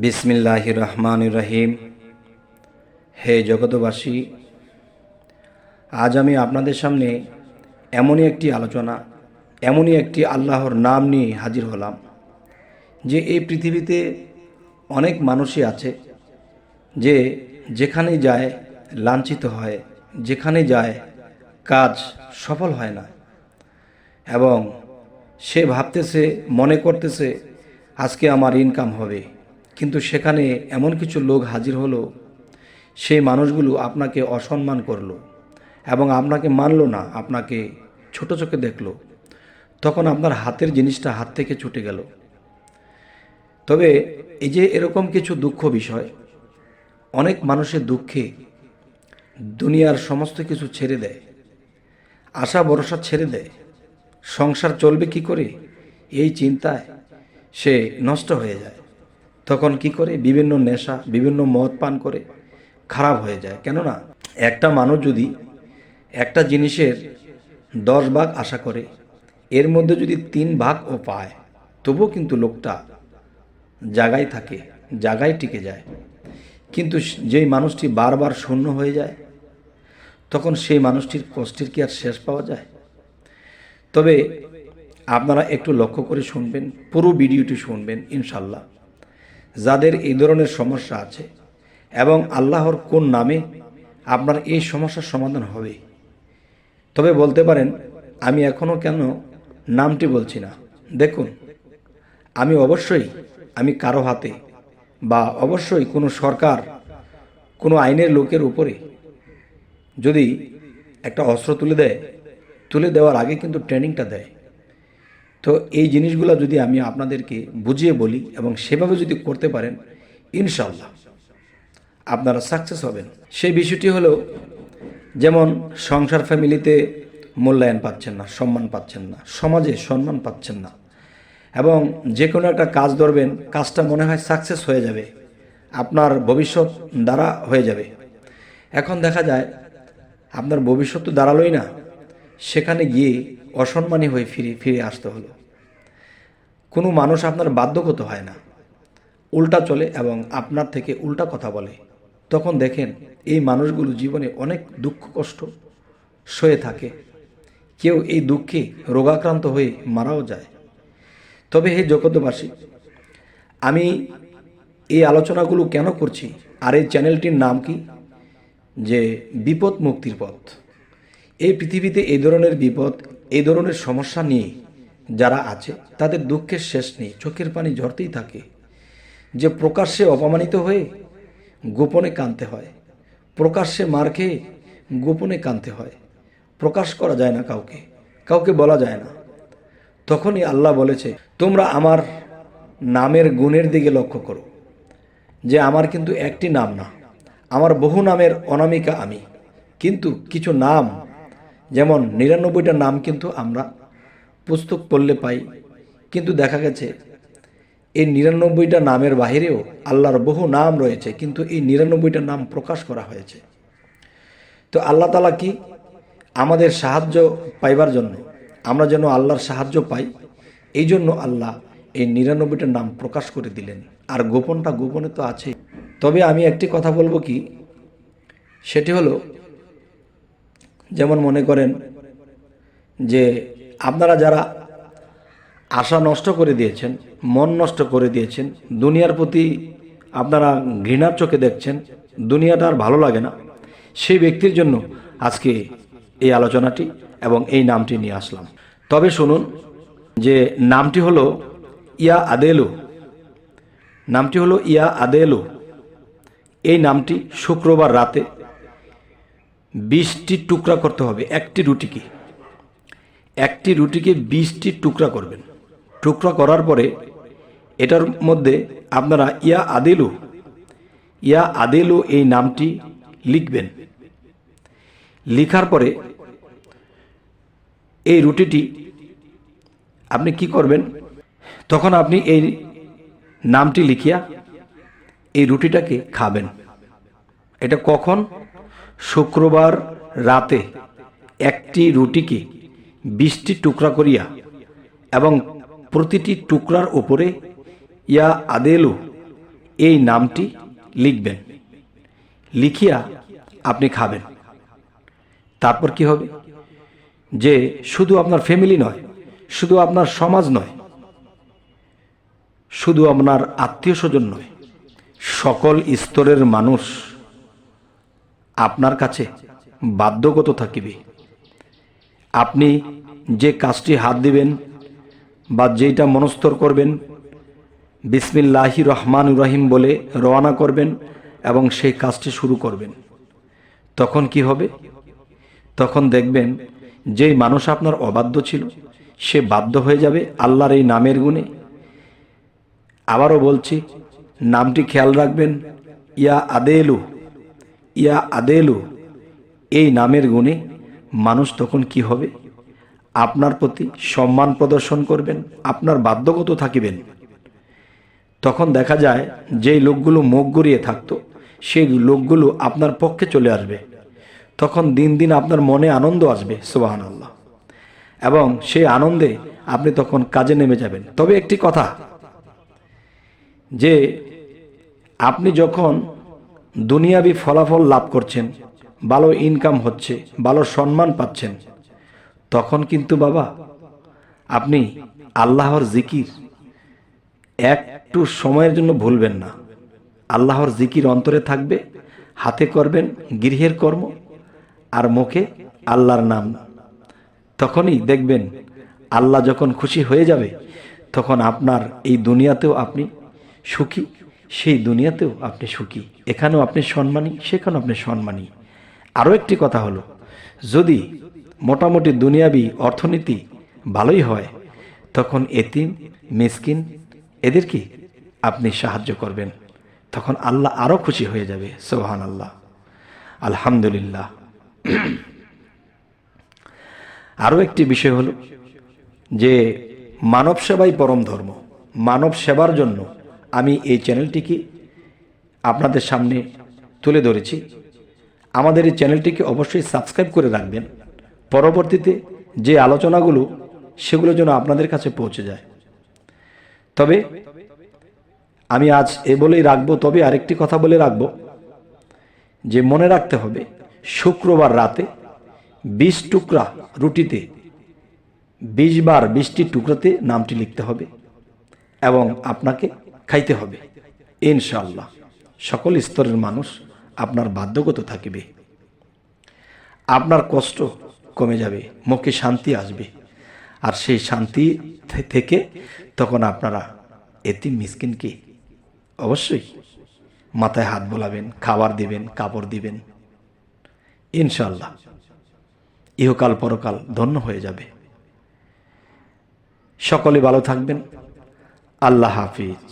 বিসমিল্লাহির রহমানির রহিম। হে জগতবাসী, আজ আমি আপনাদের সামনে এমনই একটি আলোচনা, এমনই একটি আল্লাহর নাম নিয়ে হাজির হলাম যে এই পৃথিবীতে অনেক মানুষই আছে যে যেখানে যায় লাঞ্ছিত হয়, যেখানে যায় কাজ সফল হয় না, এবং সে ভাবতেছে, মনে করতেছে আজকে আমার ইনকাম হবে, কিন্তু সেখানে এমন কিছু লোক হাজির হলো, সেই মানুষগুলো আপনাকে অসম্মান করলো এবং আপনাকে মানলো না, আপনাকে ছোট চোখে দেখলো। তখন আপনার হাতের জিনিসটা হাত থেকে ছুটে গেল। তবে এই যে এরকম কিছু দুঃখ বিষয়, অনেক মানুষের দুঃখে দুনিয়ার সমস্ত কিছু ছেড়ে দেয়, আশা ভরসা ছেড়ে দেয়, সংসার চলবে কি করে এই চিন্তায় সে নষ্ট হয়ে যায়। তখন কি করে? বিভিন্ন নেশা, বিভিন্ন মদ পান করে খারাপ হয়ে যায়। কেননা একটা মানুষ যদি একটা জিনিসের 10 ভাগ আশা করে, এর মধ্যে যদি 3 ভাগও পায়, তবুও কিন্তু লোকটা জায়গায় থাকে, জায়গায় টিকে যায়। কিন্তু যেই মানুষটি বারবার শূন্য হয়ে যায়, তখন সেই মানুষটির কষ্টের কি আর শেষ পাওয়া যায়? তবে আপনারা একটু লক্ষ্য করে শুনবেন, পুরো ভিডিওটি শুনবেন ইনশাল্লাহ। যাদের এই ধরনের সমস্যা আছে এবং আল্লাহর কোন নামে আপনার এই সমস্যার সমাধান হবে। তবে বলতে পারেন, আমি এখনও কেন নামটি বলছি না? দেখুন, আমি কারো হাতে বা অবশ্যই কোনো সরকার, কোনো আইনের লোকের উপরে যদি একটা অস্ত্র তুলে দেওয়ার আগে কিন্তু ট্রেনিংটা দেয়। তো এই জিনিসগুলো যদি আমি আপনাদেরকে বুঝিয়ে বলি এবং সেভাবে যদি করতে পারেন, ইনশাল্লাহ আপনারা সাকসেস হবেন। সেই বিষয়টি হলো, যেমন সংসার ফ্যামিলিতে মূল্যায়ন পাচ্ছেন না, সম্মান পাচ্ছেন না, সমাজে সম্মান পাচ্ছেন না, এবং যে কোনো একটা কাজ ধরবেন, কাজটা মনে হয় সাকসেস হয়ে যাবে, আপনার ভবিষ্যৎ দ্বারা হয়ে যাবে। এখন দেখা যায় আপনার ভবিষ্যৎ তো দাঁড়ালোই না, সেখানে গিয়ে অসম্মানী হয়ে ফিরে আসতে হলো। কোনো মানুষ আপনার বাধ্যগত হয় না, উল্টা চলে এবং আপনার থেকে উল্টা কথা বলে। তখন দেখেন এই মানুষগুলো জীবনে অনেক দুঃখ কষ্ট সয়ে থাকে, কেউ এই দুঃখে রোগাক্রান্ত হয়ে মারাও যায়। তবে হে জগতবাসী, আমি এই আলোচনাগুলো কেন করছি আর এই চ্যানেলটির নাম কি? যে বিপদ মুক্তির পথ। এই পৃথিবীতে এই ধরনের বিপদ, এই ধরনের সমস্যা নিয়ে যারা আছে, তাদের দুঃখের শেষ নেই, চোখের পানি ঝরতেই থাকে। যে প্রকাশ্যে অপমানিত হয়ে গোপনে কাঁদতে হয়, প্রকাশ্যে মার খেয়ে গোপনে কাঁদতে হয়, প্রকাশ করা যায় না, কাউকে বলা যায় না। তখনই আল্লাহ বলেছে, তোমরা আমার নামের গুণের দিকে লক্ষ্য করো, যে আমার কিন্তু একটি নাম না, আমার বহু নামের অনামিকা আমি। কিন্তু কিছু নাম, যেমন 99টা নাম কিন্তু আমরা পুস্তক পড়লে পাই, কিন্তু দেখা গেছে এই 99টা নামের বাহিরেও আল্লাহর বহু নাম রয়েছে, কিন্তু এই 99টা নাম প্রকাশ করা হয়েছে। তো আল্লাহ তাআলা কি আমাদের সাহায্য পাইবার জন্য, আমরা যেন আল্লাহর সাহায্য পাই, এই জন্য আল্লাহ এই 99টা নাম প্রকাশ করে দিলেন। আর গোপনটা গোপনে তো আছে। তবে আমি একটি কথা বলবো কি, সেটি হলো, যেমন মনে করেন যে আপনারা যারা আশা নষ্ট করে দিয়েছেন, মন নষ্ট করে দিয়েছেন, দুনিয়ার প্রতি আপনারা ঘৃণার চোখে দেখছেন, দুনিয়াটা আর ভালো লাগে না, সেই ব্যক্তির জন্য আজকে এই আলোচনাটি এবং এই নামটি নিয়ে আসলাম। তবে শুনুন, যে নামটি হলো ইয়া আদেলু। নামটি হলো ইয়া আদেলু। এই নামটি শুক্রবার রাতে 20টি টুকরা করতে হবে। একটি রুটিকে 20টি টুকরা করবেন। টুকরা করার পরে এটার মধ্যে আপনারা ইয়া আদেলু এই নামটি লিখবেন। লিখার পরে এই রুটিটি আপনি কি করবেন, তখন আপনি এই নামটি লিখিয়া এই রুটিটাকে খাবেন। এটা কখন? শুক্রবার রাতে একটি রুটিকে 20টি টুকরা করিয়া এবং প্রতিটি টুকরার উপরে ইয়া আদেলু এই নামটি লিখবেন, লিখিয়া আপনি খাবেন। তারপর কি হবে, যে শুধু আপনার ফ্যামিলি নয়, শুধু আপনার সমাজ নয়, শুধু আপনার আত্মীয় স্বজন নয়, সকল স্তরের মানুষ আপনার কাছে বাধ্যগত থাকিবে। আপনি যে কাজটি হাত দিবেন বা যেইটা মনস্থর করবেন, বিসমিল্লাহির রহমানির রহিম বলে রওনা করবেন এবং সেই কাজটি শুরু করবেন। তখন কি হবে, তখন দেখবেন যেই মানুষ আপনার অবাধ্য ছিল সে বাধ্য হয়ে যাবে আল্লাহর এই নামের গুণে। আবারও বলছি, নামটি খেয়াল রাখবেন, ইয়া আদেলু, ইয়া আদেলু। এই নামের গুণে মানুষ তখন কি হবে, আপনার প্রতি সম্মান প্রদর্শন করবেন, আপনার বাধ্যগত থাকিবেন। তখন দেখা যায় যেই লোকগুলো মুখ ঘুরিয়ে থাকতো সেই লোকগুলো আপনার পক্ষে চলে আসবে। তখন দিন দিন আপনার মনে আনন্দ আসবে, সুবহানাল্লাহ, এবং সেই আনন্দে আপনি তখন কাজে নেমে যাবেন। তবে একটি কথা, যে আপনি যখন দুনিয়াবি ফলাফল লাভ করছেন, ভালো ইনকাম হচ্ছে, ভালো সম্মান পাচ্ছেন, তখন কিন্তু বাবা আপনি আল্লাহর জিকির একটু সময়ের জন্য ভুলবেন না। আল্লাহর জিকির অন্তরে থাকবে, হাতে করবেন গৃহের কর্ম আর মুখে আল্লাহর নাম। তখনই দেখবেন আল্লাহ যখন খুশি হয়ে যাবে, তখন আপনার এই দুনিয়াতেও আপনি সুখী, সেই দুনিয়াতেও আপনি সুখী, এখানেও আপনি সম্মানী, সেখানেও আপনি সম্মানী। আরও একটি কথা হলো, যদি মোটামুটি দুনিয়াবি অর্থনীতি ভালোই হয়, তখন এতিম মিসকিন এদেরকে আপনি সাহায্য করবেন, তখন আল্লাহ আরও খুশি হয়ে যাবে। সুবহানাল্লাহ, আলহামদুলিল্লাহ। আরও একটি বিষয় হলো যে মানব সেবাই পরম ধর্ম। মানব সেবার জন্য আমি এই চ্যানেলটিকে আপনাদের সামনে তুলে ধরেছি। আমাদের এই চ্যানেলটিকে অবশ্যই সাবস্ক্রাইব করে রাখবেন, পরবর্তীতে যে আলোচনাগুলো সেগুলো যেন আপনাদের কাছে পৌঁছে যায়। তবে আমি আজ এ বলেই রাখবো, তবে আরেকটি কথা বলে রাখবো, যে মনে রাখতে হবে শুক্রবার রাতে 20 টুকরা রুটিতে 20 বার 20টি টুকরাতে নামটি লিখতে হবে এবং আপনাকে খাইতে হবে। ইনশাআল্লাহ সকল স্তরের মানুষ আপনার বাধ্যগত থাকিবে, আপনার কষ্ট কমে যাবে, মুখে শান্তি আসবে, আর সেই শান্তি থেকে তখন আপনারা এতিম মিসকিনকে অবশ্যই মাথায় হাত বোলাবেন, খাবার দিবেন, কাপড় দিবেন। ইনশাআল্লাহ ইহকাল পরকাল ধন্য হয়ে যাবে। সকলে ভালো থাকবেন। আল্লাহ হাফিজ।